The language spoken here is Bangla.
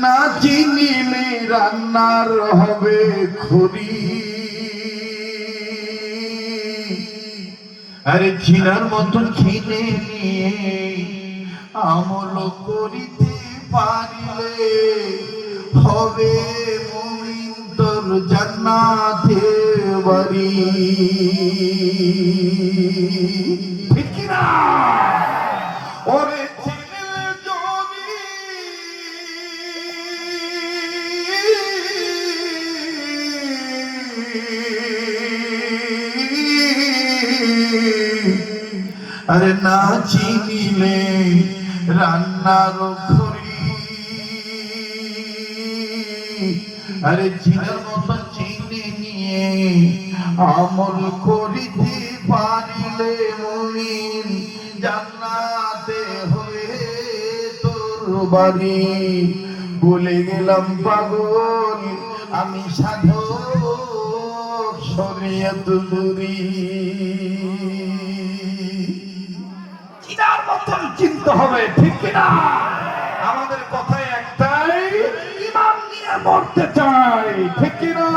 না চিনিলে রান্নার হবে খড়ি, আরে চিনার মতন চিনে নিয়ে আমল করিতে পারিলে হবে মুমিন তোর জান্নাতে বাড়ি। ঠিক কি না? ওরে চিনলে যদি আরে না চিনিলে রান্নার খড়ি, আরে চিনার মতো চিনে নিয়ে আমল করিতে পারিলে মুমিন জান্নাতে হবে তোর বাড়ি। বলে গেলাম পাগল আমি সাধক শরীয়ত বুড়ি। চিনার মতন চিনতে হবে, ঠিক কিনা? আমাদের কথাই একটাই, ইমান নিয়ে মরতে চাই, ঠিক কিনা?